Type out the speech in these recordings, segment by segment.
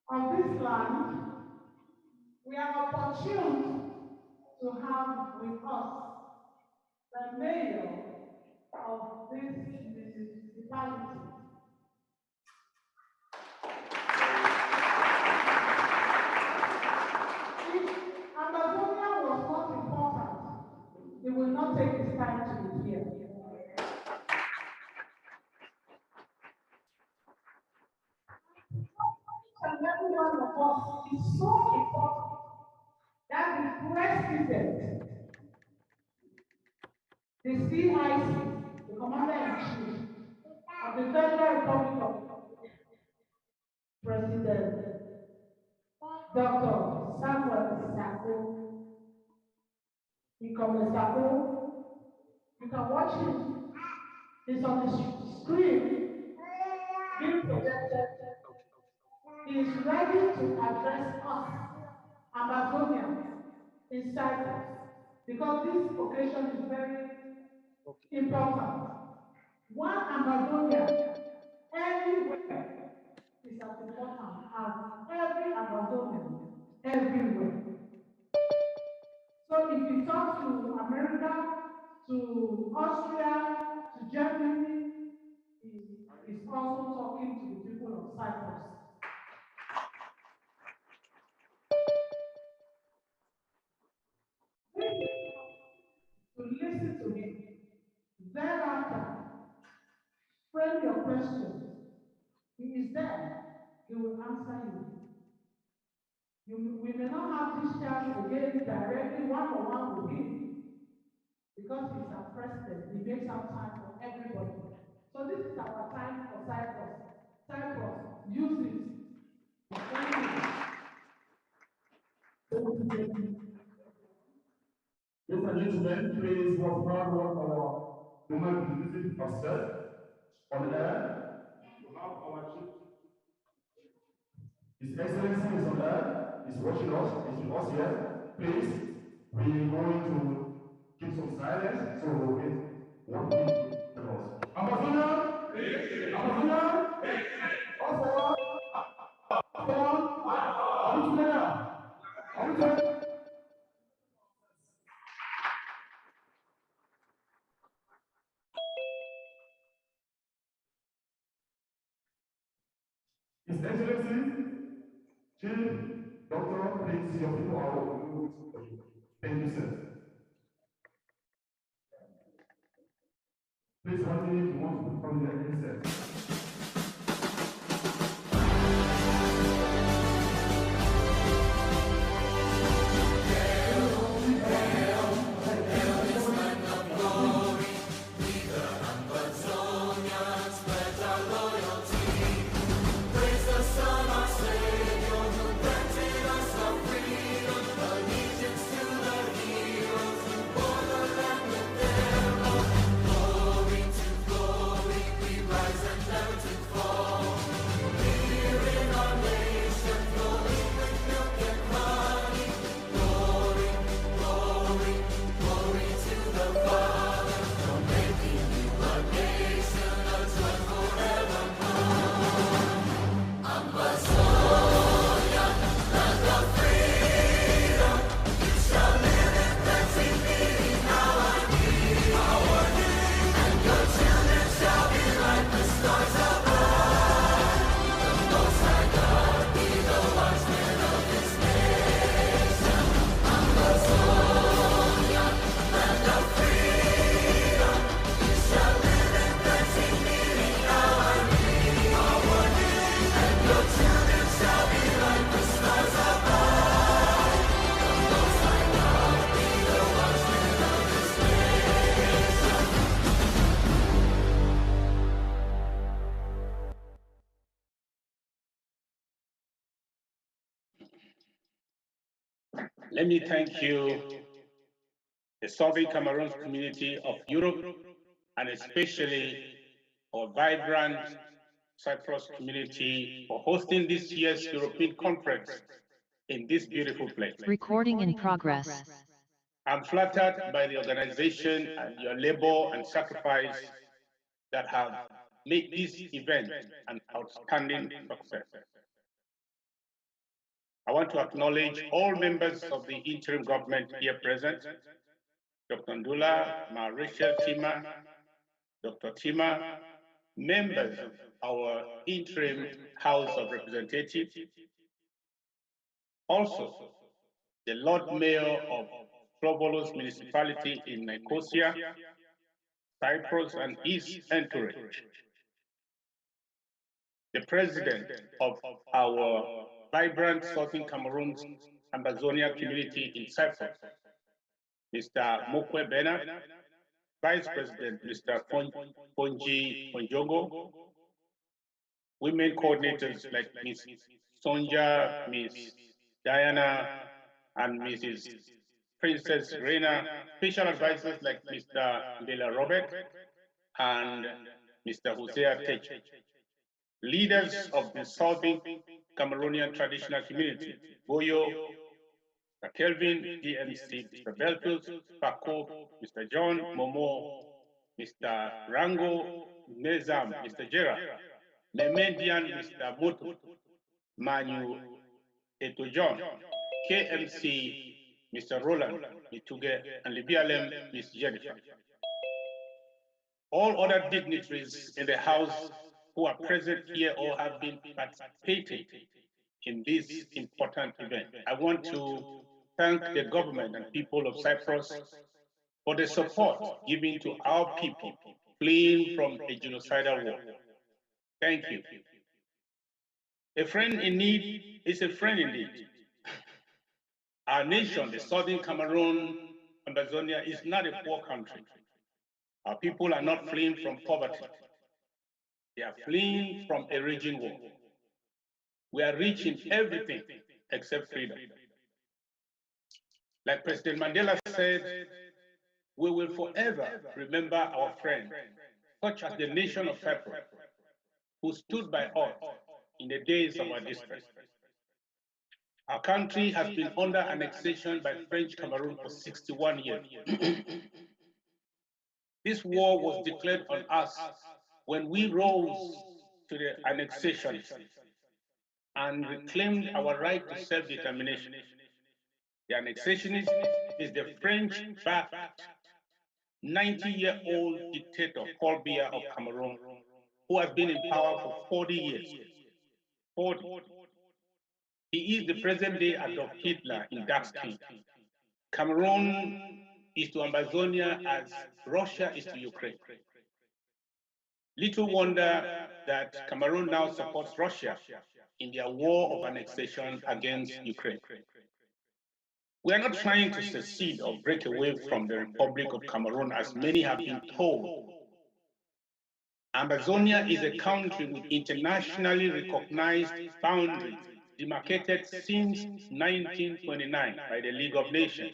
of this land, we are opportune to have with us the mayor of this municipality. If Amazonia was not important, he will not take his time to be here. And every one of us is so important that the president, the CIC, the commander-in-chief of the Federal Republic of President Dr. Sako, Sako, you can watch him. He's on the screen, being projected. He is ready to address us, Amazonians, in Cyprus, because this occasion is very important. One Amazonia everywhere is as important as every Amazonian everywhere. So if you talk to America, to Austria, to Germany, he's also talking to the people of Cyprus. To listen to him. Thereafter, frame your questions. He is there. He will answer you. We may not have this chance again directly one-on-one with him because he's our president. He makes our time for everybody. So this is our time for Cyprus. Cyprus, use it. Ladies and gentlemen, please work hard what our woman visit has said on air. We have our chief. His Excellency is on air, he's watching us, he's with us here. Please, we're going to keep some silence so we'll get what he tells us. Amazonia! Amazonia! Also, are we together? Are we together? His Excellency, Chief Doctor, please, your people are all. Thank you, sir. Please continue if you want to come here again, sir. Let me thank you, the Soviet Cameroon community of Europe, and especially our vibrant Cyprus community for hosting this year's European conference in this beautiful place. Recording in progress. I'm flattered by the organization and your labor and sacrifice that have made this event an outstanding success. I want to acknowledge all members of the interim government here present, Dr. Ndula, Ma Rachel Tima, Dr. Tima, members of our interim House of Representatives, also the Lord Mayor of Provolos Municipality in Nicosia, Cyprus, and East Entourage, the President of our vibrant Southern Cameroon's Ambazonia community in Cyprus, Mr. Mokwe Bernard, Vice President Mr. Ponji Ponjogo, women coordinators like Ms. Sonja, Ms. Diana, and Mrs. Princess Reina, special advisors like Mr. Bela Robert and Mr. Hosea Tech, leaders of the Southern Cameroonian traditional community, Boyo, Mr. Kelvin, DMC, Mr. Beltus, Sako, Mr. John, Momo, Mr. Rango, Nezam, Mr. Gerard, Memendian, Mr. Moto, Manu Eto John, KMC, Mr. Roland, Mituge, and Libialem, Ms. Jennifer. All other dignitaries in the House who are present here or have been participating in this important event. I want to thank the government and people of Cyprus for the support given to our people fleeing from a genocidal war. Thank you. A friend in need is a friend indeed. Our nation, the Southern Cameroon, Ambazonia, is not a poor country. Our people are not fleeing from poverty. They are fleeing from a raging war. We are rich in everything except freedom. Like President Mandela said, we will forever remember our friends, such as the nation of Cyprus, who stood by us in the days of our distress. Our country has been under annexation by French Cameroon for 61 years. This war was declared on us when we rose to the annexation and reclaimed our right to self-determination. The annexationist is the French-backed 90-year-old dictator Paul Biya of Cameroon, who has been in power for 40 years. 40. He is the present-day Adolf Hitler in dark skin. Cameroon is to Amazonia as Russia is to Ukraine. Little wonder that Cameroon now supports Russia in their war of annexation against Ukraine. We are not trying to secede or break away from the Republic of Cameroon, as many have been told. Amazonia is a country with internationally recognized boundaries demarcated since 1929 by the League of Nations.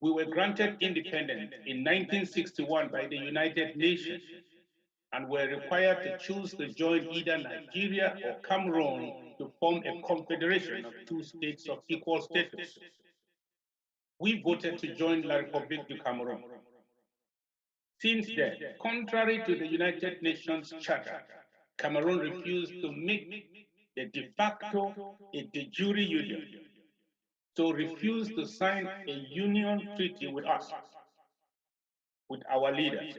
We were granted independence in 1961 by the United Nations and were required to choose to join either Nigeria or Cameroon to form a confederation of two states of equal status. We voted to join La République du Cameroun. Since then, contrary to the United Nations Charter, Cameroon refused to make the de facto a de jure union, so refused to sign a union treaty with us, with our leaders.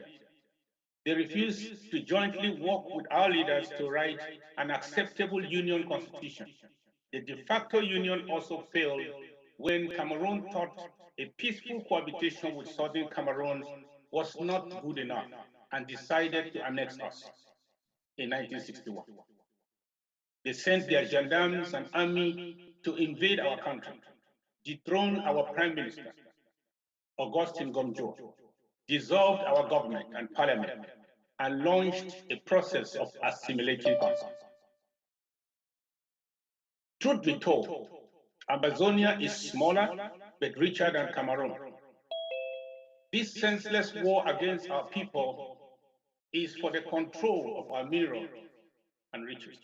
They refused to jointly work with our leaders to write an acceptable union constitution. The de facto union also failed when Cameroon thought a peaceful cohabitation with Southern Cameroon was not good enough and decided to annex us in 1961. They sent their gendarmes and army to invade our country, dethrone our prime minister, Augustin Gomjo, dissolved our government and parliament, and launched a process of assimilating us. Truth be told, Amazonia is smaller but richer than Cameroon. This senseless war against our people is for the control of our minerals and riches.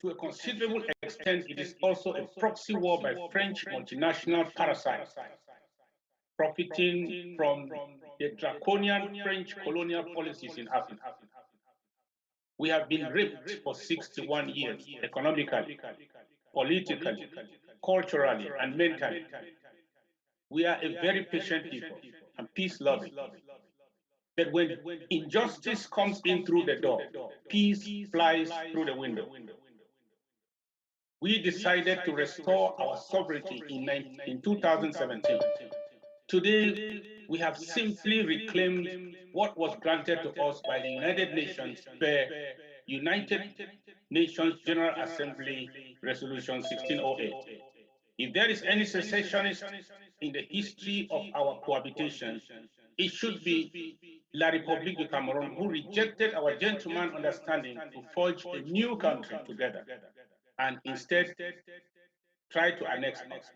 To a considerable extent, it is also a proxy war by French multinational parasites profiting from the draconian French colonial policies in Africa. We have been raped for 61 years, economically, politically, culturally, and mentally. We are a very patient people and peace-loving. But when injustice comes in through the door, peace flies through the window. We decided to restore our sovereignty in 2017. Today, we have simply reclaimed what was granted to us by the United Nations per United Nations General Assembly Resolution 1608. If there is any secessionist in the history of our cohabitation, it should be La République du Cameroon, who rejected our gentleman understanding to forge a new country together and instead tried to annex us.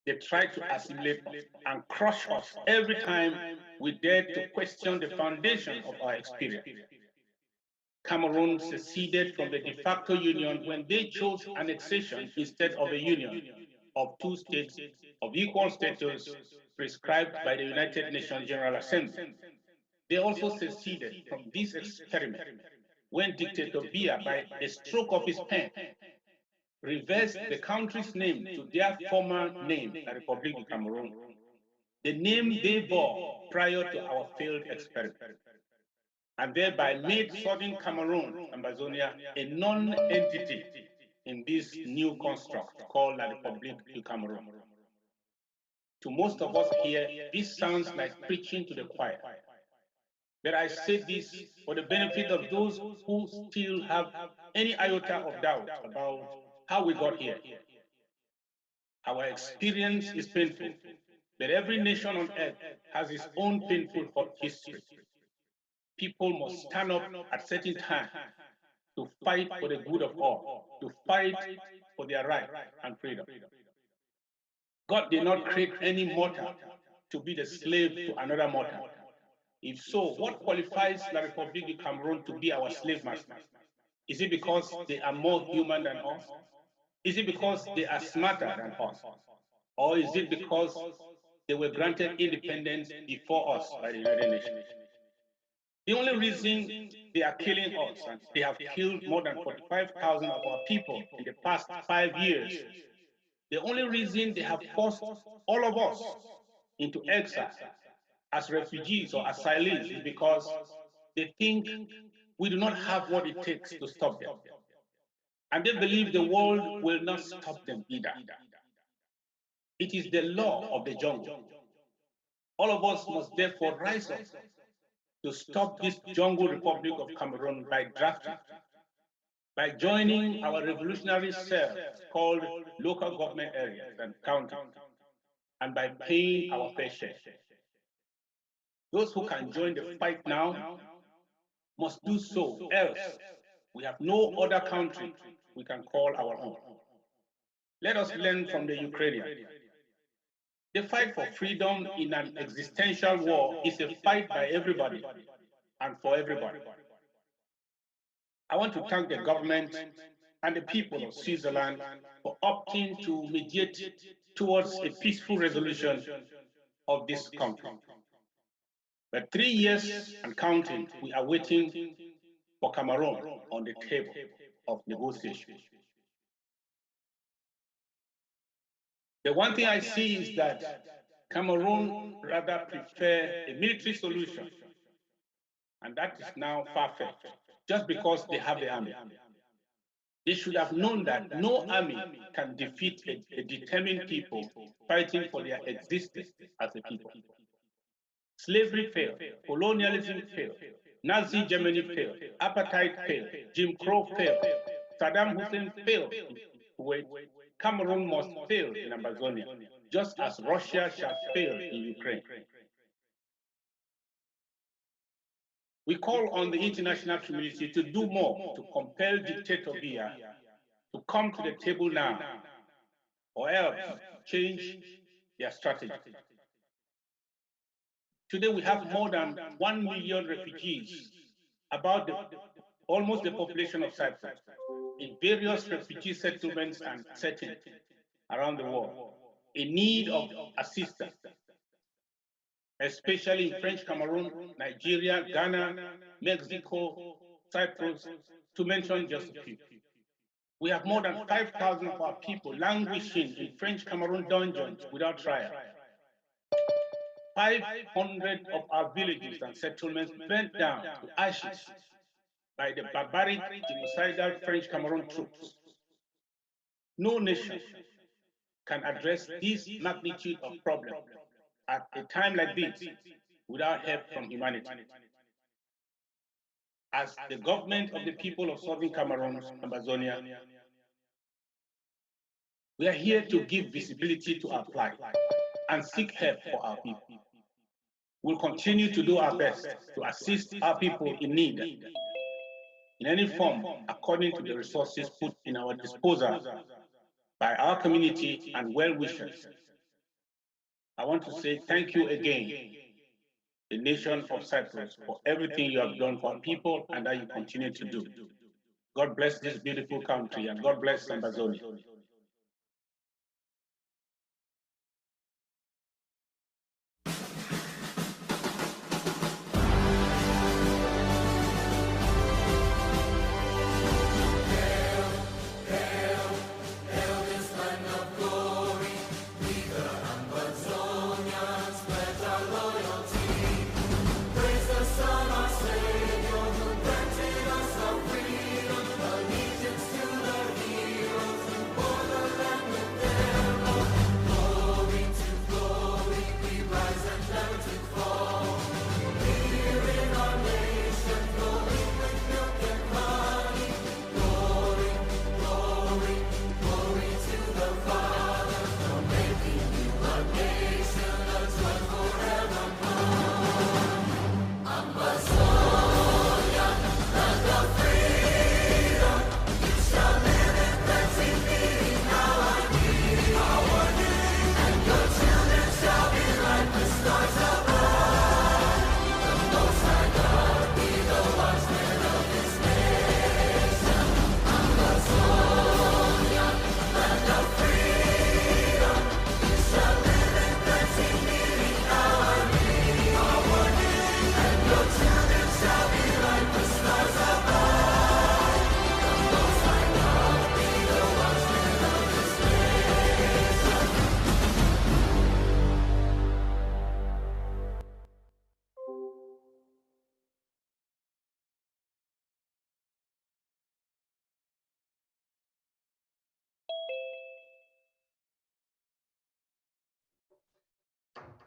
They tried to assimilate us and crush us every time we dared to question the foundation of our experience. Cameroon seceded from the de facto union when they chose annexation instead of a union of two states of equal status prescribed by the United Nations General Assembly. They also seceded from this experiment when Dictator Biya, by the stroke of his pen, reversed the country's name to their former name, the Republic of Cameroon, the name they bore prior to our failed experiment, and thereby made Southern Cameroon, Ambazonia, a non-entity in this new construct called La République du Cameroun. To most of us here, this sounds like preaching to the choir. But I say this for the benefit of those who still have any iota of doubt about how we got here. Our experience is painful, but every nation on earth has its own painful history. People must stand up at certain times to fight for the good of all, to fight for their right and freedom. God did not create any mortal to be the slave to another mortal. If so, what qualifies La République du Cameroon to be our slave master? Is it because they are more human than us? Is it because they are smarter than us? Or is it because they were granted independence before us by the United Nations? The only reason they are killing us, and they have killed more than 45,000 of our people in the past 5 years, the only reason they have forced all of us into exile as refugees or asylees is because they think we do not have what it takes to stop them. And they believe the world will not stop them either. It is the law of the jungle. All of us must therefore rise up to stop this jungle Republic of Cameroon by drafting, by joining our revolutionary cells called local government areas and counties, and by paying our fair share. Those who can join the fight now must do so, else we have no other country we can call our own. Let us learn from the Ukrainians. The fight for freedom in an existential war is a fight by everybody and for everybody. I want to thank the government and the people of Switzerland for opting to mediate towards a peaceful resolution of this conflict. But 3 years and counting, we are waiting for Cameroon on the table of negotiation. The one thing I see is that Cameroon rather prefer a military solution, and that is now far-fetched, just because they have the army. They should have known that no army can defeat a determined people fighting for their existence as a people. Slavery failed, colonialism failed, Nazi Germany failed, apartheid failed, Jim Crow failed, Saddam Hussein failed in Kuwait. Cameroon must fail in Amazonia, just as Russia shall fail in Ukraine. We call on the international community to do more to compel dictator Biya to come to the table now, or else change their strategy. Today we have more than 1 million refugees, about almost the population of Cyprus, in various refugee settlements and settings around the world, in need of assistance. especially in French Cameroon, Nigeria, Ghana, Mexico, Cyprus, to mention just a few. We have more than 5,000 of our people languishing in French Cameroon dungeons without trial. 500 of our villages and settlements burnt down to ashes by the barbaric, genocidal French Cameroon troops. No nation can address this magnitude of problem at a time like this without help from humanity. As the government of the people of Southern Cameroon, Amazonia, we are here to give visibility to our plight and seek help for our people. We'll continue to do our best to assist our people in need in any form according to the resources put in our disposal by our community and well-wishers. I want to say thank you again, the nation of Cyprus, for everything you have done for our people and that you continue to do. God bless this beautiful country and God bless Amazonia.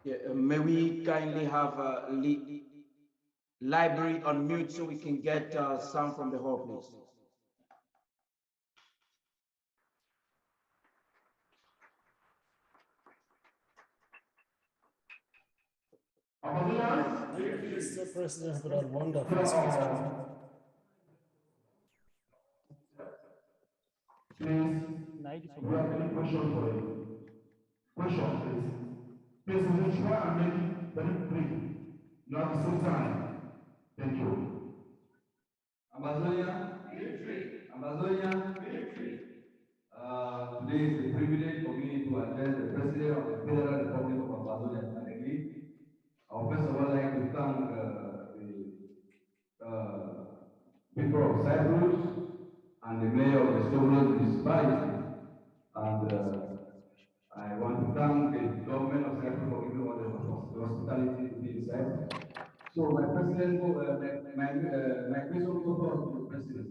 Yeah, may we kindly have library on mute so we can get sound from the hall, please. Mr. President, for that wonderful speech. Please, we have any question for you? Question, please. Please, we will try and make it very brief. Not at the same time. Thank you. Amazonia, Amazonia. Today is a privilege for me to address the President of the Federal Republic of Amazonia directly. I would first of all like to thank the people of Cyprus and the mayor of the Sovereign municipality. And I want to thank the government of Cyprus for giving all the hospitality in Cyprus. So my president, my question goes to the president.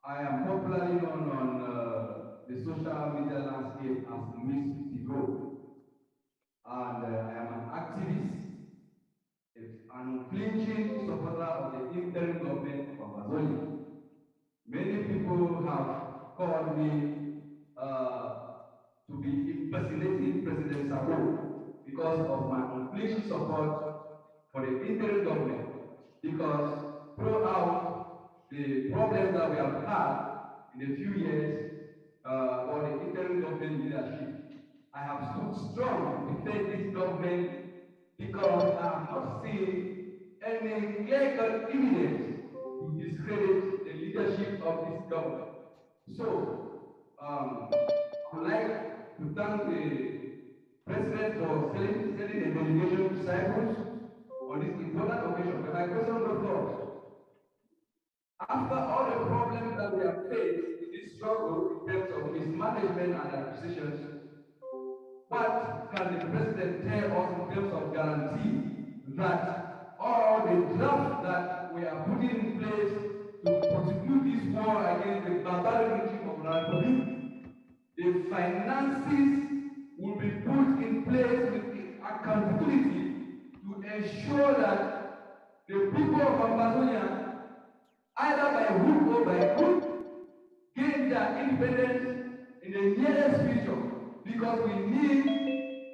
I am popularly known on the social media landscape as Miss Sako, and I am an activist, an unflinching supporter of the interim government of Amazonia. Many people have called me to be impersonating President Sako because of my unflinching support for the interim government, because throughout the problems that we have had in a few years for the interim government leadership, I have stood strong to defend this government because I have not seen any clear-cut evidence to discredit the leadership of this government. So, I would like to thank the President for sending a delegation to to Cyprus on this important occasion. But my question was, after all the problems that we have faced in this struggle in terms of mismanagement and acquisitions, what can the president tell us in terms of guarantee that all the drafts that we are putting in place to prosecute this war against the barbaric regime of Refugee, the finances will be put in place with accountability to ensure that the people of Amazonia, either by hook or by crook, gain their independence in the nearest future, because we need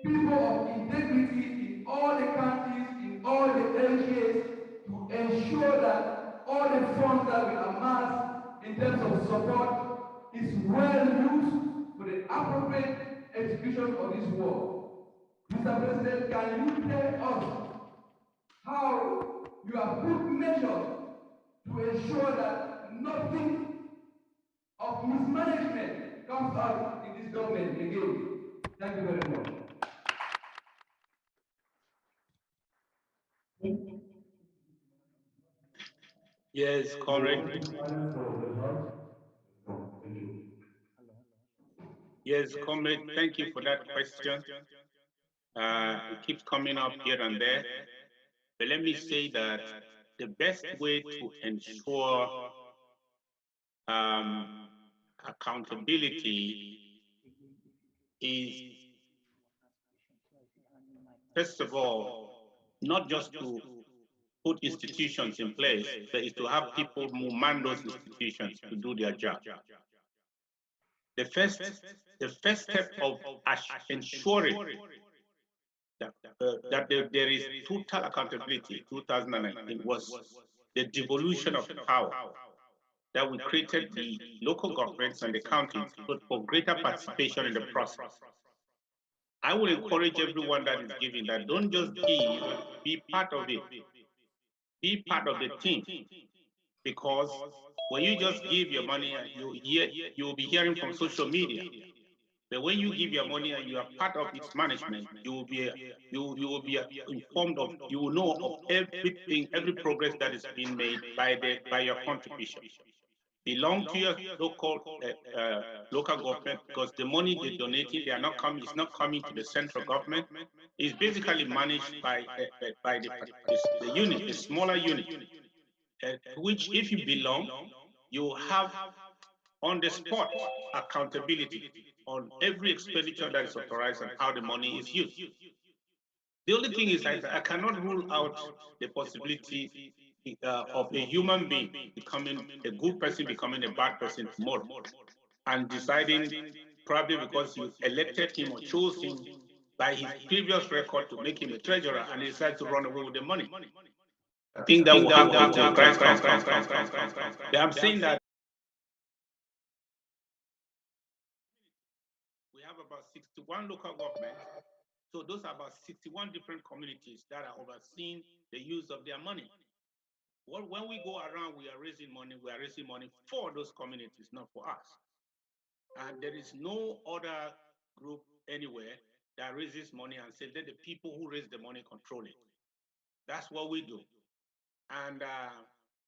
people of integrity in all the countries, in all the LGAs, to ensure that all the funds that we amass in terms of support is well used for the appropriate execution of this war. Mr. President, can you tell us how you have put measures to ensure that nothing of mismanagement comes out in this government again? Thank you very much. Yes, comrade. Yes, comrade, thank you for that question. It keeps coming up here and there. But let me say that the best way to ensure accountability is, first of all, not just to put institutions in place, but is to have people who man those institutions to do their job. The first step of ensuring that there is total accountability, 2019, was the devolution of power, that we created the local governments and the counties for greater participation in the process. I will encourage everyone that is giving that don't just give, be part of it, be part of the team, because when you just give your money, you will be hearing from social media. But when you give your money and you are part of its management, you will be informed of, you will know of everything, every progress that is being made by your contribution. Belong to your local government, because the money they're donating, they are not coming. It's not coming to the central government. It's basically managed by the unit, the smaller unit, which if you belong, you have on the spot accountability on every expenditure that is authorized and how the money is used. The only thing is I cannot rule out the possibility of a human being becoming a good person, becoming a bad person tomorrow, and deciding, probably because you elected him or chose him by his previous record, to make him a treasurer, and he decided to run away with the money. I think that will happen until Christ comes. I'm saying that we have about 61 local governments. So those are about 61 different communities that are overseeing the use of their money. Well, when we go around, we are raising money for those communities, not for us. And there is no other group anywhere that raises money and says that the people who raise the money control it. That's what we do. And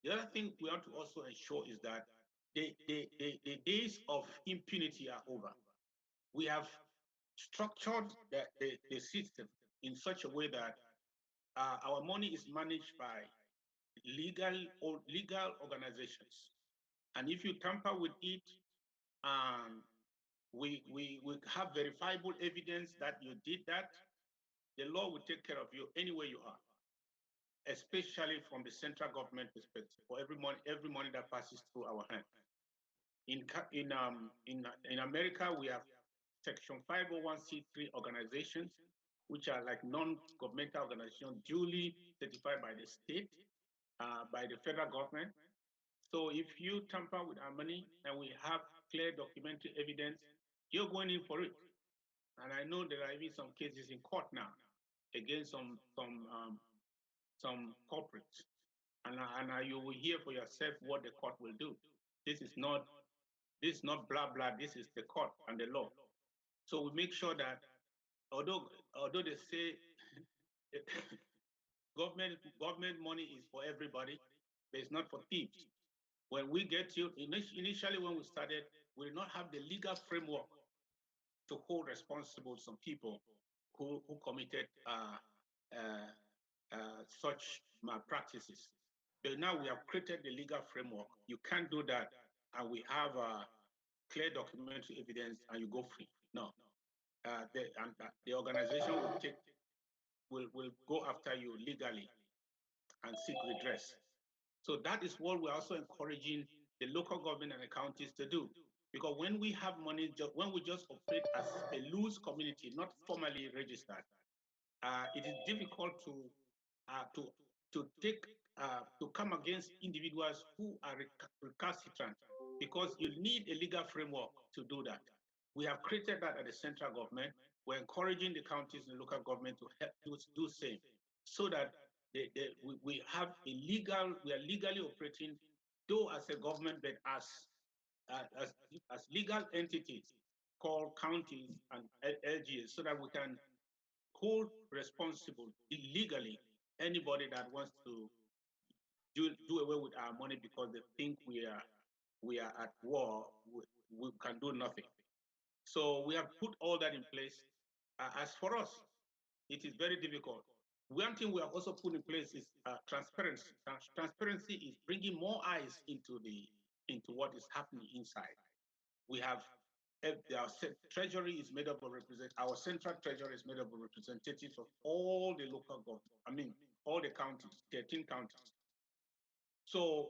the other thing we want to also ensure is that the days of impunity are over. We have structured the system in such a way that our money is managed by legal organizations. And if you tamper with it, we have verifiable evidence that you did that, the law will take care of you anywhere you are, especially from the central government perspective, for every money that passes through our hand. In America, we have Section 501c3 organizations, which are like non-governmental organizations duly certified by the state, by the federal government. So if you tamper with our money and we have clear documentary evidence, you're going in for it. And I know there are even some cases in court now against some corporates. And you will hear for yourself what the court will do. This is not blah blah. This is the court and the law. So we make sure that although they say government money is for everybody, but it's not for thieves. When we get you, initially when we started, we did not have the legal framework to hold responsible some people who committed such malpractices. But now we have created the legal framework. You can't do that, and we have clear documentary evidence, and you go free. No, the organization will go after you legally and seek redress. So that is what we're also encouraging the local government and the counties to do. Because when we have money, when we just operate as a loose community, not formally registered, it is difficult to come against individuals who are recalcitrant, because you need a legal framework to do that. We have created that at the central government. We're encouraging the counties and the local government to help do the same, so that we are legally operating, though as a government, but as legal entities called counties and LGAs, so that we can hold responsible illegally anybody that wants to do away with our money because they think we are at war. We can do nothing. So we have put all that in place. As for us, it is very difficult. One thing we have also put in place is transparency. Transparency is bringing more eyes into what is happening inside. We have our treasury is made up of our central treasury is made up of representatives of all the local government. I mean, all the counties, 13 counties. So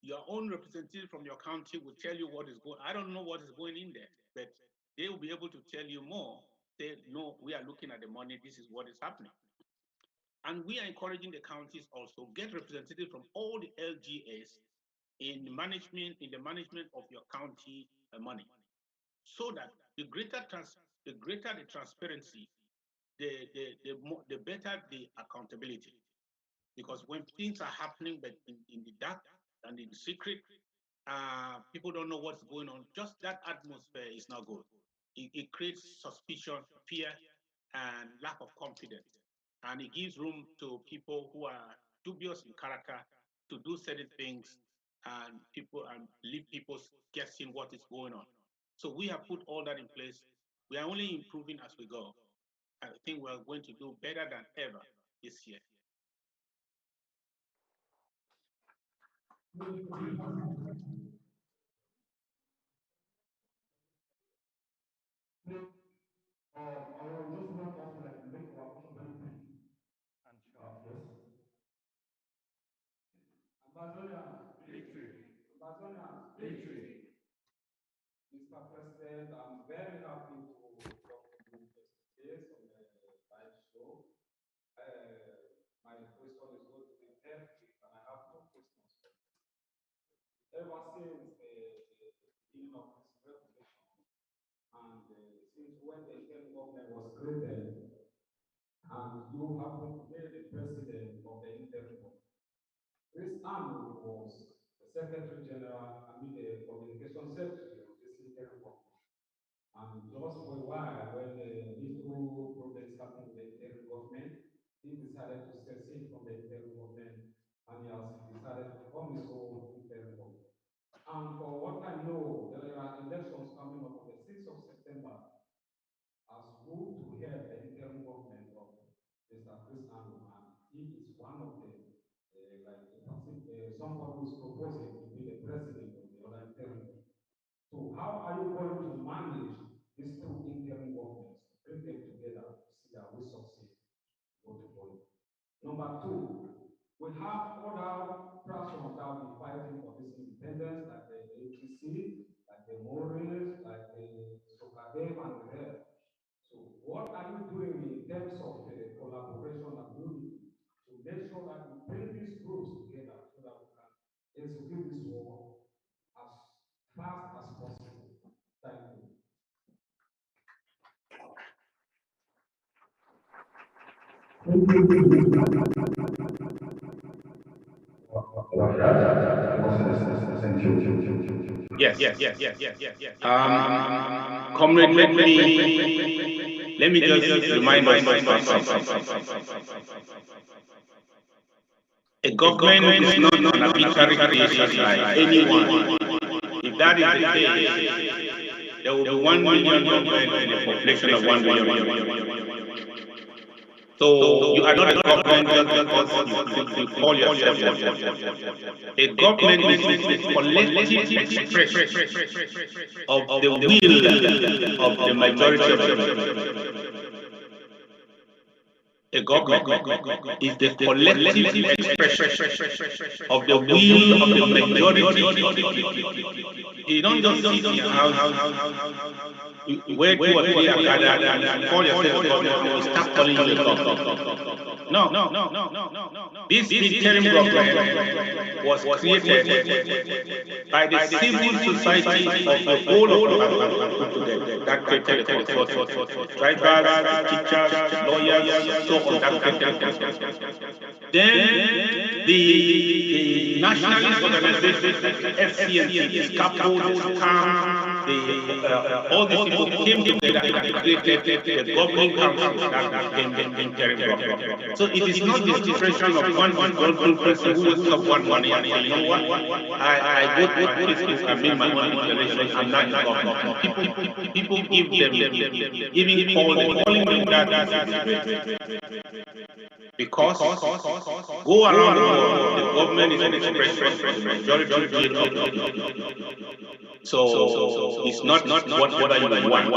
your own representative from your county will tell you what is going. I don't know what is going in there, but they will be able to tell you more. They know we are looking at the money. This is what is happening. And we are encouraging the counties also get representatives from all the LGAs in the management of your county money, so that the greater the transparency, the better the accountability. Because when things are happening, but in the dark and in the secret, people don't know what's going on. Just that atmosphere is not good. It creates suspicion, fear, and lack of confidence. And it gives room to people who are dubious in character to do certain things, and leave people guessing what is going on. So we have put all that in place. We are only improving as we go. I think we're going to do better than ever this year. I will just want us to like make our question very brief and short. Yes. Amazonia, victory. Amazonia, victory. Mr. President, I'm very happy to talk to you face to face on the live show. My question is going to be every, and I have two questions. Ever since the beginning of this revolution, and since when the interim government was created, and you happen to be the president of the interim government. This Arnold was the Secretary General, the Communication Secretary of this interim government. And just for a while, when the little problems happened with the interim government, he decided to secede from the interim government, and he has decided to form his own interim government. And for what I know, there are elections coming up on the 6th of September. As who to head the interim government of Mr. Chris Arnold, and he is one of them. Somebody who is proposing to be the president of the other interim. So how are you going to manage these two interim governments, bring them together to see that we succeed? Number two, we have other platforms that will be fighting for this independence, like the ATC, like the Maurits, like the Sokade and the rest. So what are you doing in terms of the collaboration and unity to make sure that we bring these groups together so that we can execute this war as fast as possible? Thank you. Yes. Comrade, let me let me just remind us a government is not an arbitrary creation like anyone. If that is the case, there will be 1 million government in a population of 1 billion. So you are not a government just because you call yourself a government is the collective expression of the will of the majority of the people. A government is the collective expression of the will of the majority. You don't just sit in your house where 2 or 3 are gathered and call yourself a government and we start calling you a government. No. This interim government was created by the civil society of the whole of Africa put together. That created a consortium. Tribals, teachers, lawyers, so on. That created a consortium. Then the nationalist organizations like the FCNC, Sako, all these people came together and created the governing council that became the interim government. So it is not the expression of one disgruntled person who wakes up one morning and says, you know what, I go to my Facebook and make my own declaration, I'm not in government. People give them, even calling them that because go around the world, the government is an expression for the majority will of the people. So it's not what are you want.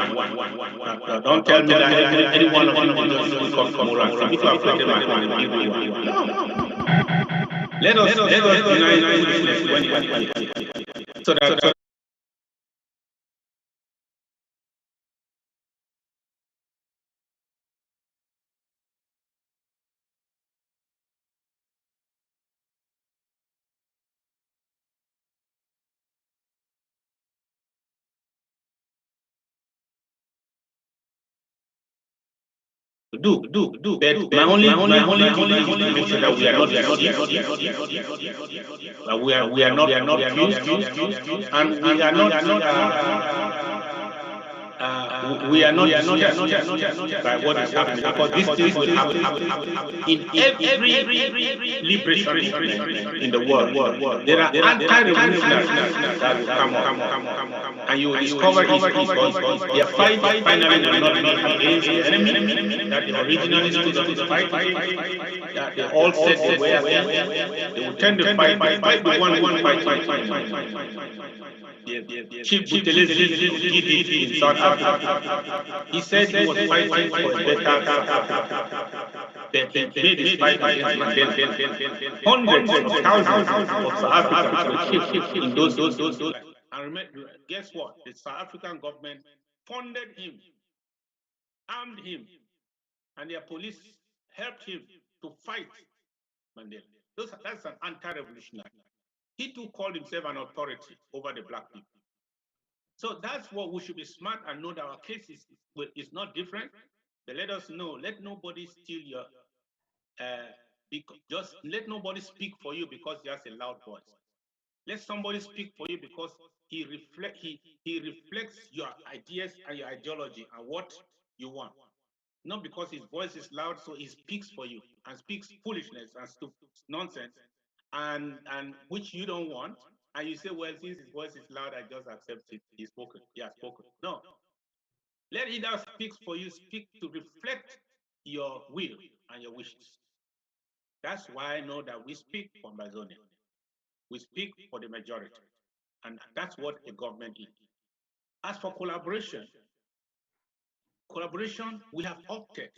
Don't tell me that any one of you will just wake up tomorrow and say, people have created my country, give me one. No. Let us deny foolishness when it so that do. But my only make sure that we are not we are not confused, and we are not disturbed by what is happening, because these things will happen in every liberation movement in the world. There are anti-revolutionaries that will come up, and you will discover it's because their fight finally will not be against the enemy that the originally stood up to fight, that they all said they were there. They will tend to fight the one fighting. Chief Buthelezi did it in South Africa. He said he was fighting for a better South Africa. But he made his fight against Mandela. Hundreds of thousands of South Africans were killed in those. And remember, guess what? The South African government funded him, armed him, and their police helped him to fight Mandela. That's an anti-revolutionary. He too called himself an authority over the black people. So that's what we should be smart and know that our case is not different. But let us know, let nobody steal your, just let nobody speak for you because he has a loud voice. Let somebody speak for you because he reflects your ideas and your ideology and what you want. Not because his voice is loud, so he speaks for you and speaks foolishness and nonsense, and which you don't want. And you say, well, since his voice is loud, I just accept it. He's spoken. He has spoken. No. Let he that speaks for you speak to reflect your will and your wishes. That's why I know that we speak for Amazonia. We speak for the majority. And that's what a government is. As for collaboration, we have opted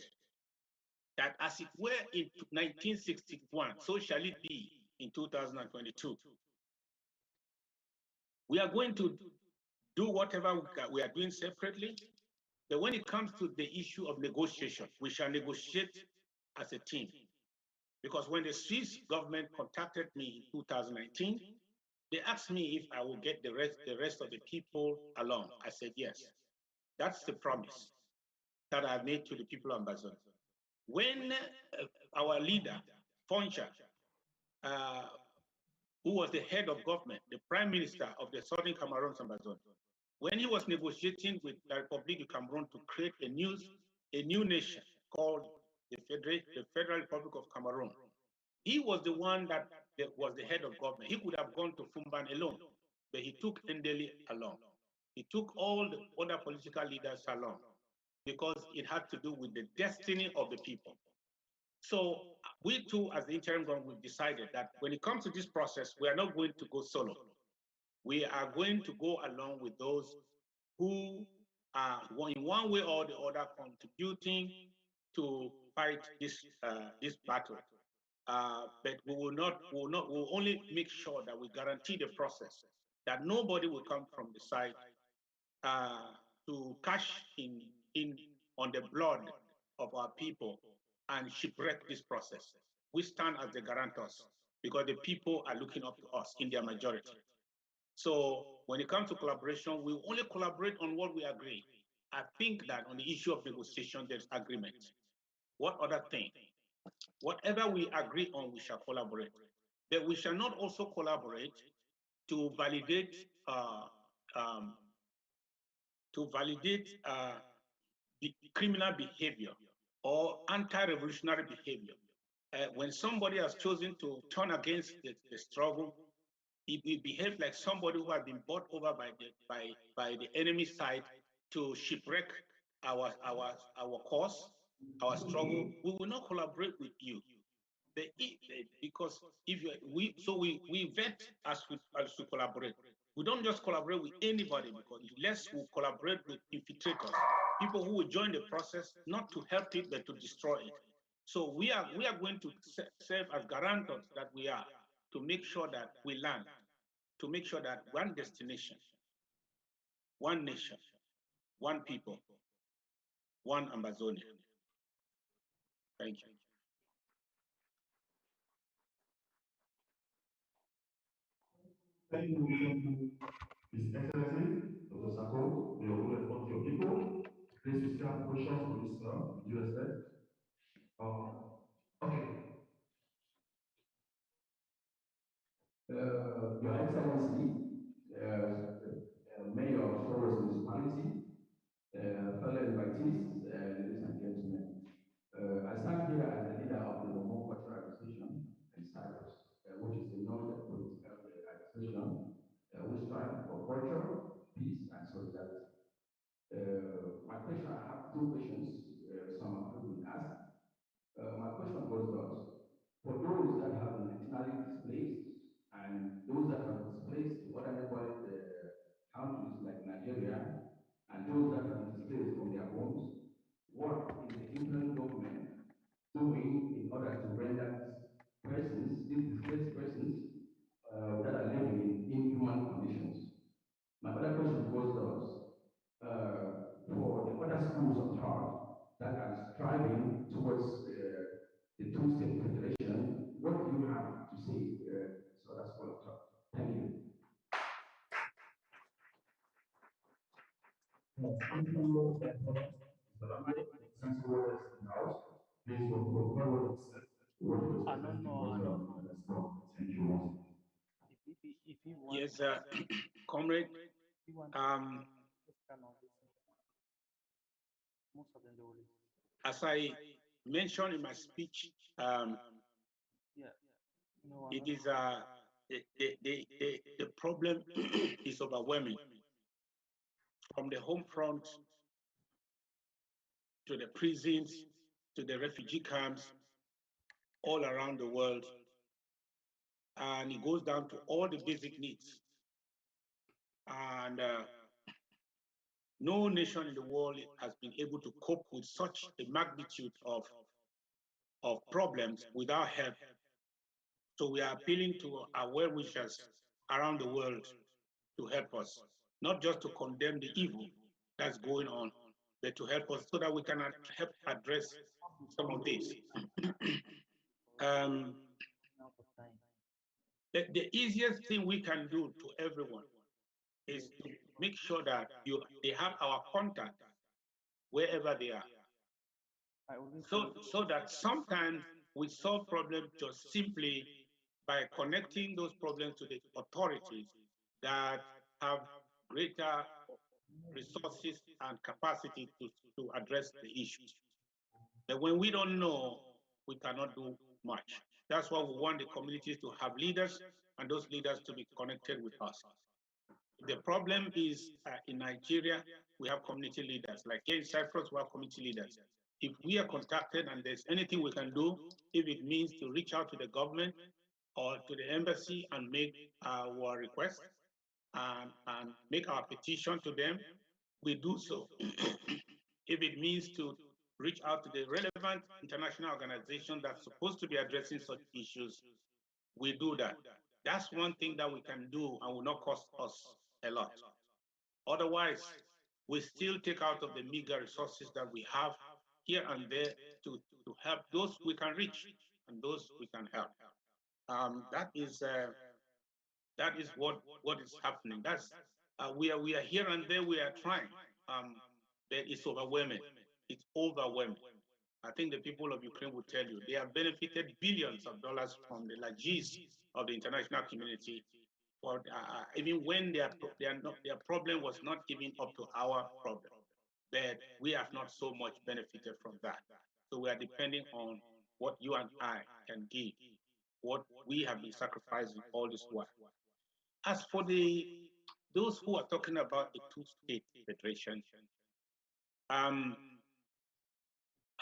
that as it were in 1961, so shall it be in 2022. We are going to do whatever we are doing separately, but when it comes to the issue of negotiation, we shall negotiate as a team. Because when the Swiss government contacted me in 2019, they asked me if I will get the rest of the people along. I said yes. That's the promise that I made to the people of Amazonia. When our leader, Foncha, who was the head of government, the prime minister of the Southern Cameroon, Amazonia, when he was negotiating with the Republic of Cameroon to create a a new nation called the Federal Republic of Cameroon. He was the one that was the head of government. He could have gone to Fumban alone, but he took Ndeli along. He took all the other political leaders along because it had to do with the destiny of the people. So we too, as the interim government, we've decided that when it comes to this process, we are not going to go solo. We are going to go along with those who are in one way or the other contributing to fight this battle. But we will only make sure that we guarantee the process, that nobody will come from the side to cash in on the blood of our people and shipwreck this process. We stand as the guarantors because the people are looking up to us in their majority. So when it comes to collaboration, we only collaborate on what we agree. I think that on the issue of negotiation, there's agreement. What other thing? Whatever we agree on, we shall collaborate. But we shall not also collaborate to validate the criminal behavior or anti-revolutionary behavior. When somebody has chosen to turn against the struggle, he behaves like somebody who has been bought over by the enemy side to shipwreck our cause, our struggle. We will not collaborate with you. Because we vet as we collaborate. We don't just collaborate with anybody, because unless we collaborate with infiltrators, people who will join the process not to help it but to destroy it. So we are going to serve as guarantors that we are, to make sure that we land, to make sure that one destination, one nation, one people, one Amazonia. Thank you. Thank you, His Excellency, Dr. Sako, the honored of your people. Please, we still have questions for this, USS. Okay. Your Excellency, Mayor of Soros Municipality, fellow invitees, ladies and gentlemen. I stand here as the leader of the Homo Cultural Association in Cyprus, which is a non-political association which strives for culture, peace, and solidarity. My question, I have two questions. Some have been asked. My question goes thus: for those that have been internally displaced and those that have been displaced to other neighboring countries like Nigeria, and those that have been displaced from their homes, what is the interim government doing in order to render these displaced persons that are living in inhuman conditions? My other question goes thus: for the other schools of thought that are striving towards the two-state federation, what do you have to say so that's school of thought? Thank you. Thank you, Mr. Lamai. Since you were in the house, please confirm what was I don't know. Thank you. If he wants, Yes, comrade. Most of them they will listen. As I mentioned in my speech, it is the problem is overwhelming, from the home front to the prisons to the refugee camps all around the world, and it goes down to all the basic needs. And no nation in the world has been able to cope with such a magnitude of problems without help. So we are appealing to our well-wishers around the world to help us, not just to condemn the evil that's going on, but to help us so that we can help address some of this. The easiest thing we can do to everyone is to make sure that they have our contact wherever they are. So that sometimes we solve problems just simply by connecting those problems to the authorities that have greater resources and capacity to address the issues. But when we don't know, we cannot do much. That's why we want the communities to have leaders and those leaders to be connected with us. The problem is in Nigeria, we have community leaders. Like here in Cyprus, we have community leaders. If we are contacted and there's anything we can do, if it means to reach out to the government or to the embassy and make our request and make our petition to them, we do so. If it means to reach out to the relevant international organization that's supposed to be addressing such issues, we do that. That's one thing that we can do and will not cost us a lot. Otherwise, we still take out of the meager resources that we have here and there to help those we can reach and those we can help. That is what is happening. That's we are here and there. We are trying, but it's overwhelming. It's overwhelming. I think the people of Ukraine will tell you they have benefited billions of dollars from the largesse of the international community. For even when their problem was not even up to our problem, but we have not so much benefited from that. So we are depending on what you and I can give, what we have been sacrificing all this while. As for those who are talking about a two-state federation, I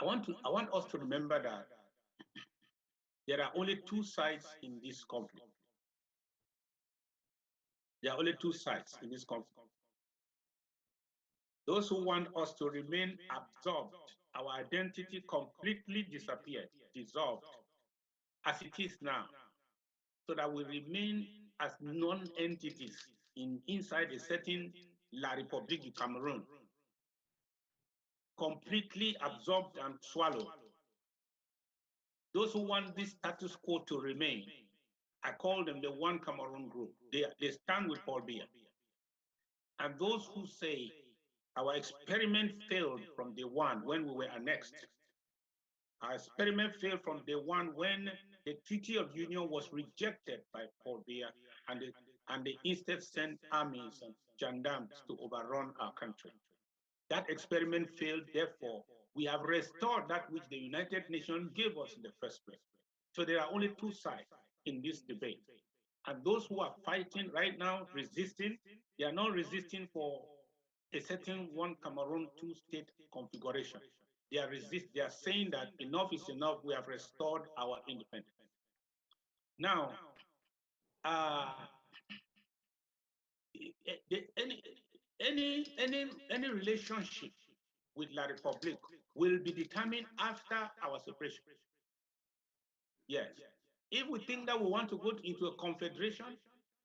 want us to remember that there are only two sides in this conflict. There are only two sides in this conflict. Those who want us to remain absorbed, our identity completely disappeared, dissolved, as it is now, so that we remain as non-entities inside a certain La République du Cameroon, completely absorbed and swallowed. Those who want this status quo to remain, I call them the One Cameroon group. They stand with Paul Biya. And those who say our experiment failed from day one when we were annexed. Our experiment failed from day one when the Treaty of Union was rejected by Paul Biya and they instead sent armies and gendarmes to overrun our country. That experiment failed, therefore, we have restored that which the United Nations gave us in the first place. So there are only two sides in this debate. And those who are fighting right now, resisting, they are not resisting for a certain one Cameroon two-state configuration. They are saying that enough is enough, we have restored our independence. Now, any relationship with La République will be determined after our separation. Yes. If we think that we want to go into a confederation,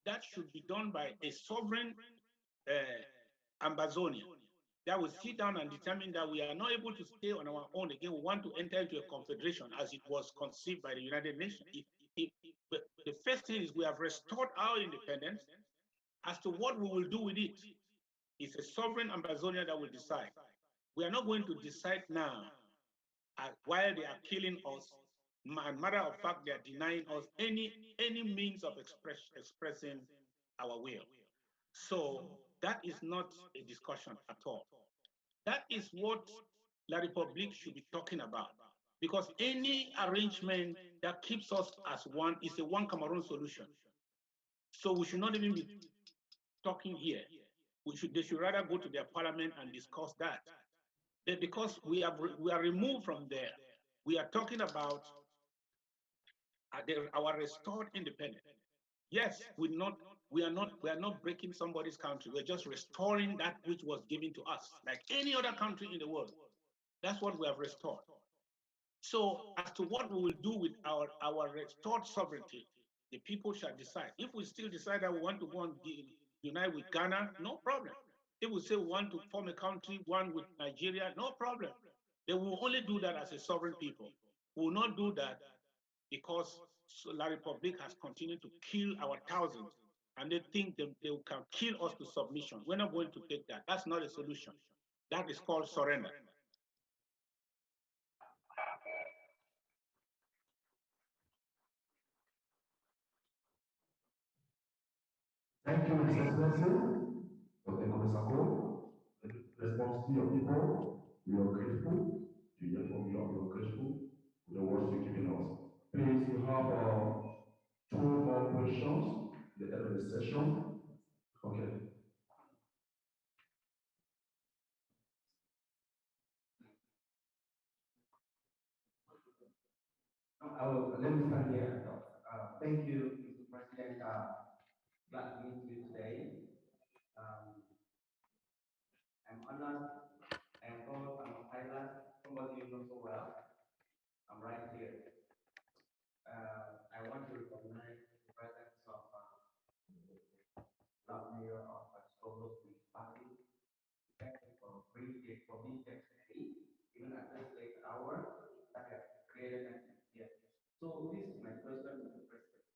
that should be done by a sovereign Ambazonia that will sit down and determine that we are not able to stay on our own again. We want to enter into a confederation as it was conceived by the United Nations. The first thing is we have restored our independence. As to what we will do with it, it's a sovereign Ambazonia that will decide. We are not going to decide now while they are killing us. And matter of fact, they are denying us any means of expressing our will. So that is not a discussion at all. That is what La République should be talking about. Because any arrangement that keeps us as one is a one Cameroon solution. So we should not even be talking here. They should rather go to their parliament and discuss that. Because we are removed from there. We are talking about our restored independence. Yes, we are not breaking somebody's country. We're just restoring that which was given to us, like any other country in the world. That's what we have restored. So as to what we will do with our restored sovereignty, the people shall decide. If we still decide that we want to go and unite with Ghana, no problem. If we say we want to form a country, one with Nigeria, no problem. They will only do that as a sovereign people. We will not do that because La République has continued to kill our thousands, and they think they can kill us to submission. We're not going to take that. That's not a solution. That is called surrender. Thank you, His Excellency, for the Sako. Response to your people, we are grateful to hear from you, Let me start here. Thank you, Mr. President. Glad to meet you today. Um, I'm honored and told I'm a pilot, somebody you know so well. I'm right here. I want to recognize the presence of Lord Mayor of Solo Municipality. Thank you for being here today, even at this late hour that you have created and here. So this is my question, Mr. President.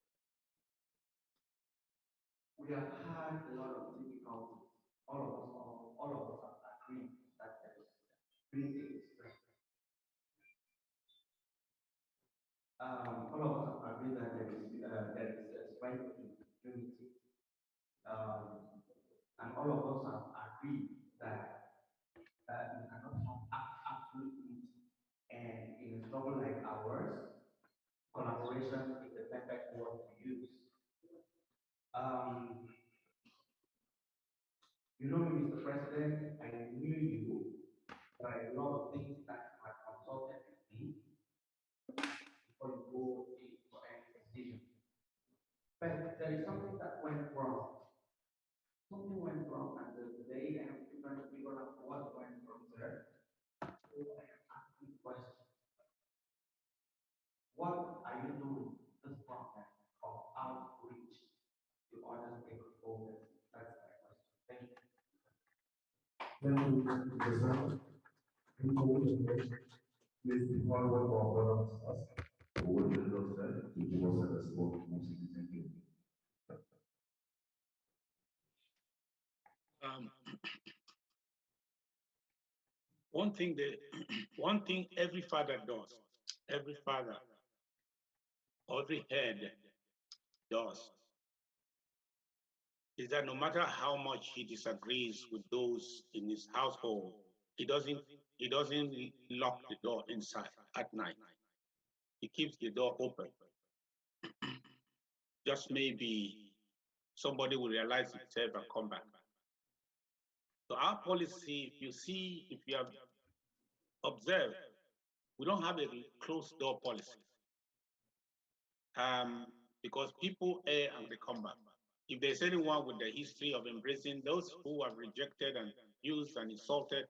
We have had a lot of difficulties. All of us have agreed that there is unity. All of us have agreed that there is strength in unity. And all of us have agreed that you cannot have absolute unity. And in a struggle like ours, collaboration is the perfect word to use. Um, you know, Mr. President, I knew you. There are a lot of things that you had consulted with me before you go in for any decision. But there is something that went wrong. Something went wrong, and today I have to try to figure out what went wrong there. So I am asking questions. What are you doing this process of outreach to other stakeholders? That's my question. Thank you. Thank you, Mr. President. Please, before what our brothers ask, what the Lord said, to give us a response, most citizens. One thing every father does, every father, every head does, is that no matter how much he disagrees with those in his household, he doesn't lock the door inside at night. He keeps the door open. Just maybe somebody will realize himself and come back. So our policy, if you have observed, we don't have a closed door policy. Because people err and they come back. If there's anyone with the history of embracing those who have rejected and used and insulted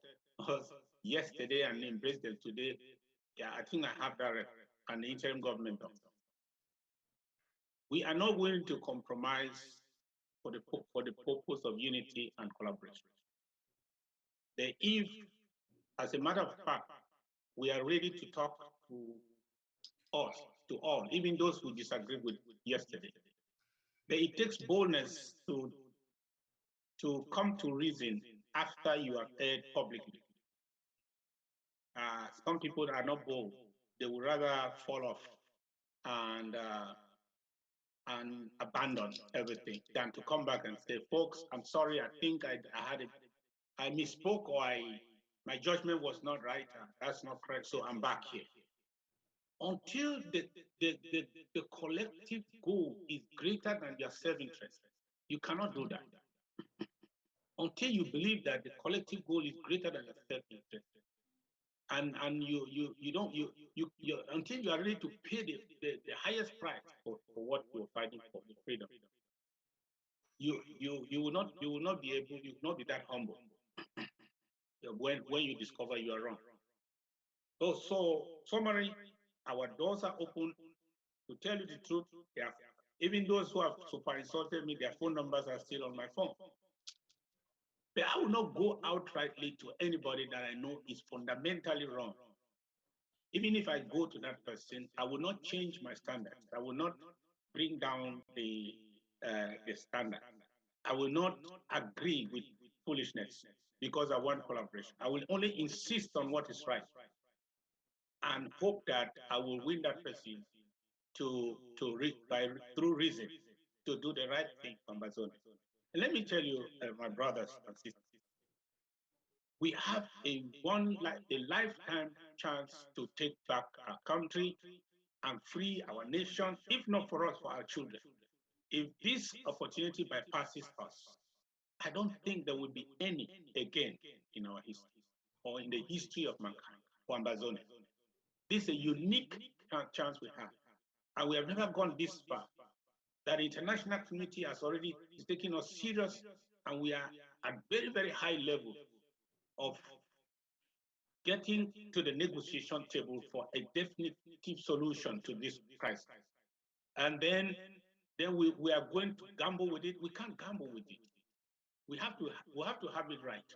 us yesterday and embraced them today, yeah, I think I have that an interim government does. We are not willing to compromise for the purpose of unity and collaboration. If, as a matter of fact, we are ready to talk to all, even those who disagree with yesterday. But it takes boldness to come to reason after you have heard publicly. Some people are not bold; they would rather fall off and abandon everything than to come back and say, "Folks, I'm sorry. I think I misspoke, or my judgment was not right. That's not correct. So I'm back here." Until the collective goal is greater than your self-interest, you cannot do that. Until you believe that the collective goal is greater than your self-interest, and until you are ready to pay the highest price for what you are fighting for, the freedom, you will not be that humble when you discover you are wrong. So summary, our doors are open. To tell you the truth, even those who have super insulted me, their phone numbers are still on my phone. But I will not go outrightly to anybody that I know is fundamentally wrong. Even if I go to that person, I will not change my standards. I will not bring down the standard. I will not agree with foolishness because I want collaboration. I will only insist on what is right and hope that I will win that person through reason to do the right thing for Amazon. And let me tell you, my brothers and sisters, we have a lifetime chance to take back our country and free our nation, if not for us, for our children. If this opportunity bypasses us, I don't think there will be any again in our history or in the history of mankind for Amazon. This is a unique chance we have. And we have never gone this far. That the international community has already is taking us serious, and we are at very, very high level of getting to the negotiation table for a definitive solution to this crisis. And then we are going to gamble with it. We can't gamble with it. We have to have it right.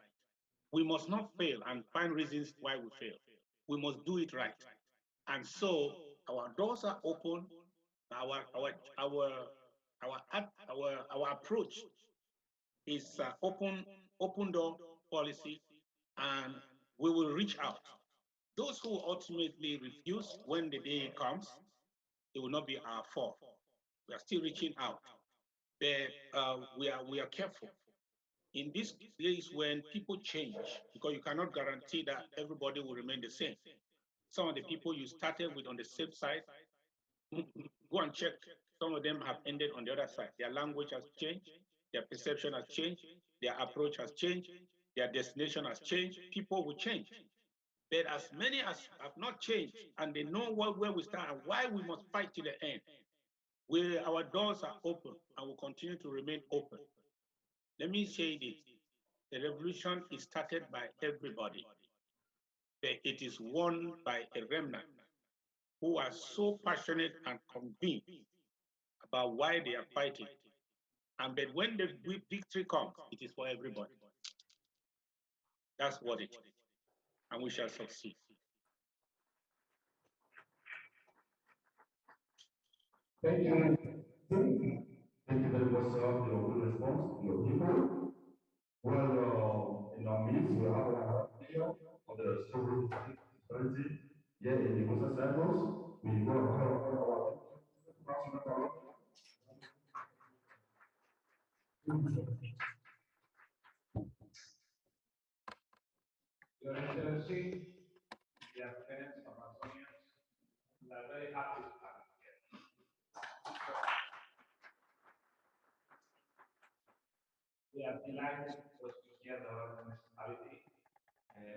We must not fail and find reasons why we fail. We must do it right. And so our doors are open. Our approach is open door policy, and we will reach out. Those who ultimately refuse when the day comes, it will not be our fault. We are still reaching out. But we are careful. In these days when people change, because you cannot guarantee that everybody will remain the same. Some of the people you started with on the safe side, go and check. Some of them have ended on the other side. Their language has changed, their perception has changed, their approach has changed, their destination has changed. People will change. But as many as have not changed and they know where we stand and why we must fight to the end, our doors are open and will continue to remain open. Let me say this. The revolution is started by everybody, but it is won by a remnant who are so passionate and convinced about why they are fighting. And but when the victory comes, it is for everybody. That's what it is. And we shall succeed. Thank you. Thank you very much, sir, for your good response to your people. Well, in our midst, we have our leader of the civil society here in Nicosia, Cyprus. We go and call upon our Your Excellency, dear friends of Amazonians, we are very happy to have you here. We are delighted because you hear our municipality.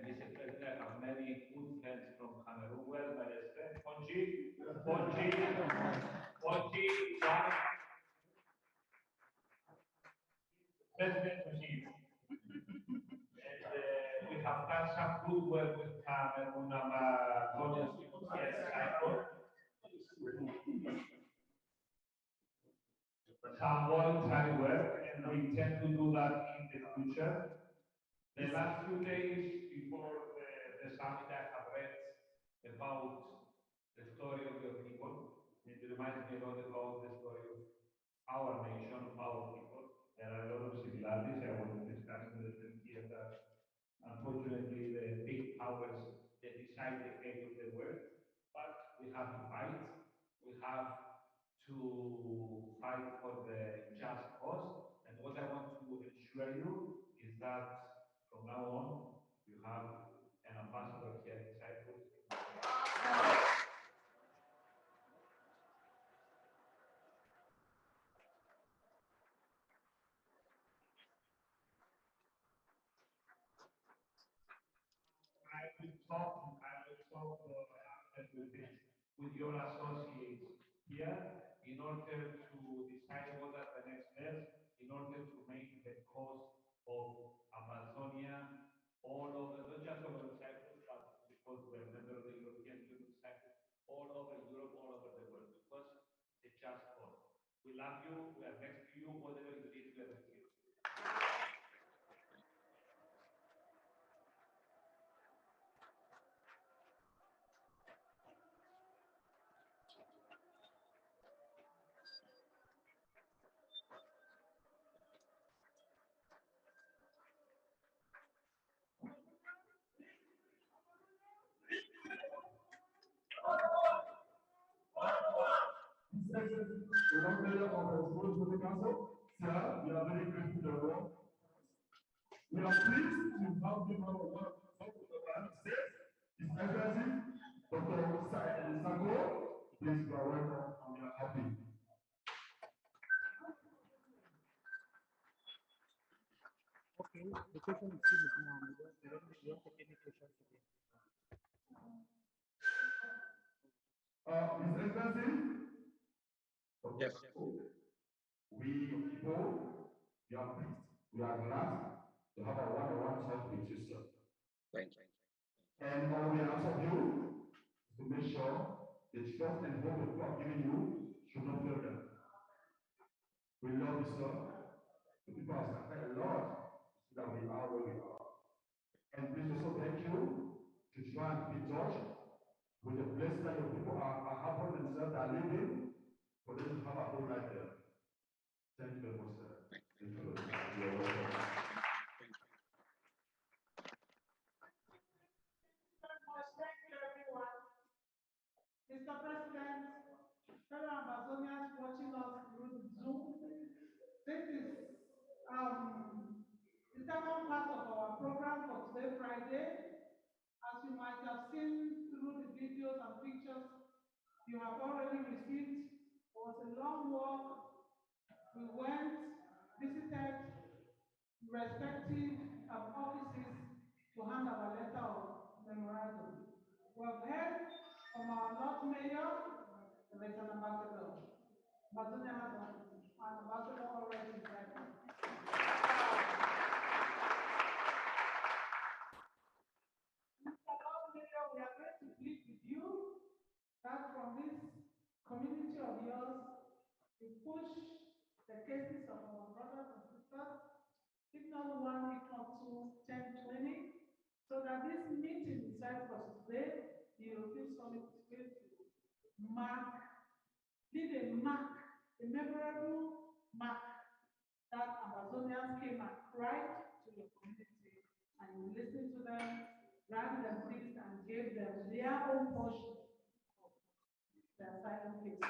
Mr. President, I have many good friends from Cameroon. Well, my friend, Ponji, one. President Ponji. And we have done some good work with Cameroon, Amazonians, here in Cyprus. Some voluntary work, and we intend to do that in the future. The last few days before the summit, I have read about the story of your people. It reminds me a lot about the story of our nation, of our people. There are a lot of similarities. I want to discuss with them here that unfortunately the big powers they decide the fate of the world, but we have to fight. We have to fight for the just cause. And what I want to assure you is that from now on, you have an ambassador here in Cyprus. I will talk with your associates here in order to decide what are the next steps, in order to make the cause of Amazonia all over, not just over Cyprus, but because we're a member of the European Union, Cyprus, all over Europe, all over the world, because it's just cause. We love you, we are next to you, whatever you need, we are with you. The member of the School Council, sir, we are very grateful to you. We are pleased to have you on the United States. His Excellency, Dr. Sako, please you are welcome and we are happy. Okay, the question is still now. We don't take any questions today. His Excellency. Yes. We people, we are pleased, we are glad to have a one-on-one talk with you, sir. Thank you. And all we ask of you is to make sure the trust and hope that we have given you should not fail them. We love you, sir. The people have suffered a lot so that we are where we are. And please also thank you to try and be touched with the blessing that your people are having themselves, are living, for them to have a whole life there. Thank you very much, sir. Thank you. You're welcome. Thank you, everyone. Mr. President, fellow Amazonians watching us through Zoom, this is the second part of our program for today, Friday. As you might have seen through the videos and pictures you have already received, it was a long walk. We went, visited respective offices to hand our letter of memorandum. We have heard from our Lord Mayor, there is an ambassador. Amazonia has an ambassador already in Cyprus. Mr. Lord Mayor, we are going to plead with you that from this community of yours, you push the cases of our brothers and sisters, if not one, if not two, 10, 20, so that this meeting in Cyprus today, the European Summit is going to leave a mark, a memorable mark that Amazonians came and cried to your community, and you listened to them, granted them things, and gave them their own portion of their asylum cases.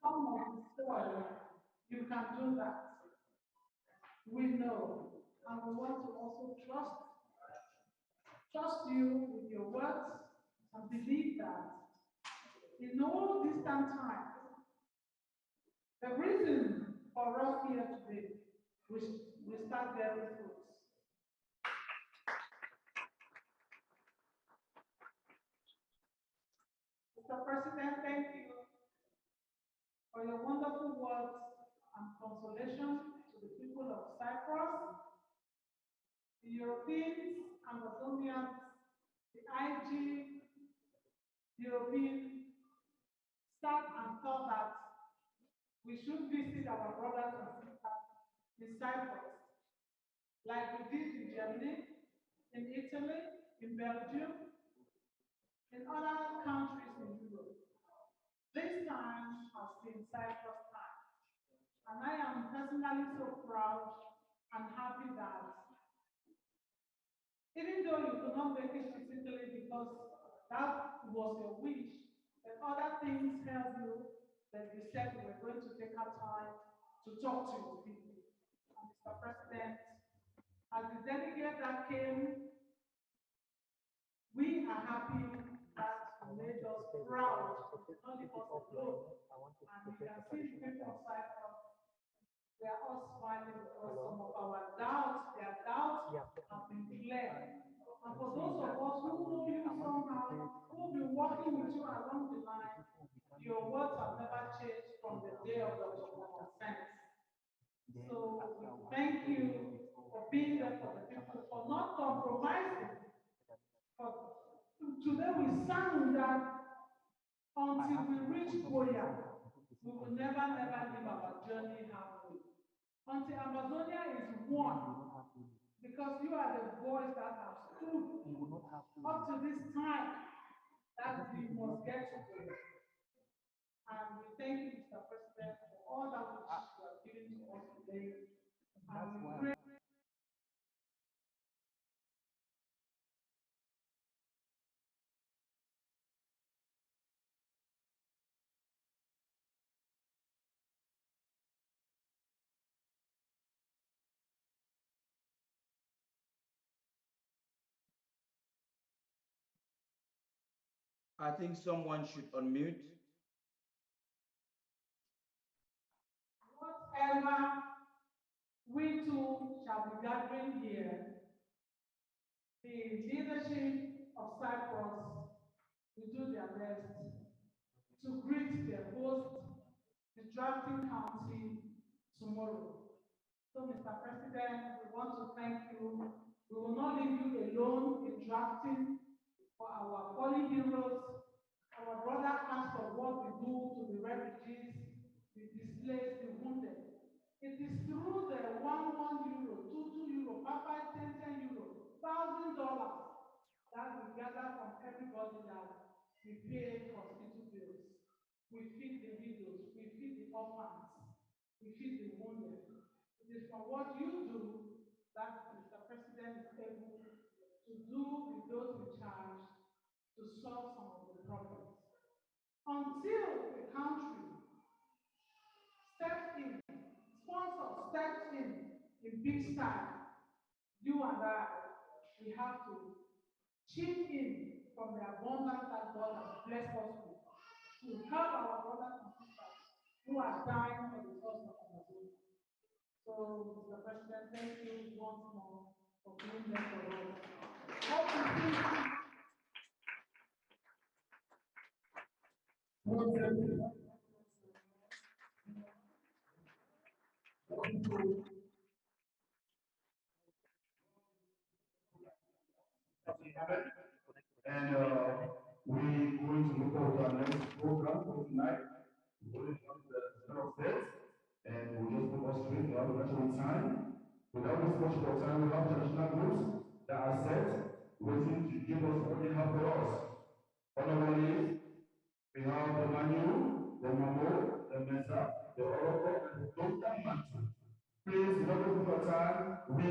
Some of the soil, you can do that. We know, and we want to also trust you with your words and believe that in all distant times, the reason for us here today, we start bearing fruits. Mr. President, thank you for your wonderful words and consolation to the people of Cyprus, the Europeans, Amazonians, the IG, European sat and thought that we should visit our brothers and sisters in Cyprus, like we did in Germany, in Italy, in Belgium, in other countries in Europe. This time has been Cyprus time. And I am personally so proud and happy that even though you could not make it physically because that was your wish, but other things held you, that you said we were going to take our time to talk to your people. And Mr. President, as the delegate that came, we are happy that you made us proud, not leave us alone. And you can see the people of Cyprus, they are all smiling because some of our doubts, their doubts have been cleared. And for those of us who know you somehow, who will be working with you along the line, your words have never changed from the day of your consent. So we thank you for being there for the people, for not compromising. For today we sang that until we reach Boya, we will never leave our journey halfway. Until Amazonia is one, because you are the voice that have stood up to this time that we must get to Boya. And we thank you, Mr. President, for all that which you have given to us today. And we pray. I think someone should unmute. Whatever we too shall be gathering here The leadership of Cyprus will do their best to greet their host, the drafting country, tomorrow. So, Mr. President, we want to thank you. We will not leave you alone in drafting for our fallen heroes. Our brother asked for what we do to the refugees, the displaced, the wounded. It is through the 1 euro, 2 euro, 5, 10 euro, $1,000 that we gather from everybody that we pay hospital bills. We feed the widows, we feed the orphans, we feed the wounded. It is from what you do that Mr. President is able to do with those in charge to solve some of the problems. Until the country steps in, sponsors steps in big style, you and I, we have to chip in from the abundance that God has blessed us with to help our brothers and sisters who are dying for the cause of Amazonia. So, Mr. President, thank you once more for being there for us. Hope to see you. And we're going to move forward to our next program for tonight. We're going to the center of state, and we'll just move us straight to our natural time. Without this much more time, we have traditional groups that are set, waiting to give us what they have for us. Honorably, we have the Manu, the Mamo, the Mesa, the Oroko, and the Dr. Mantu. Please, without wasting our time, we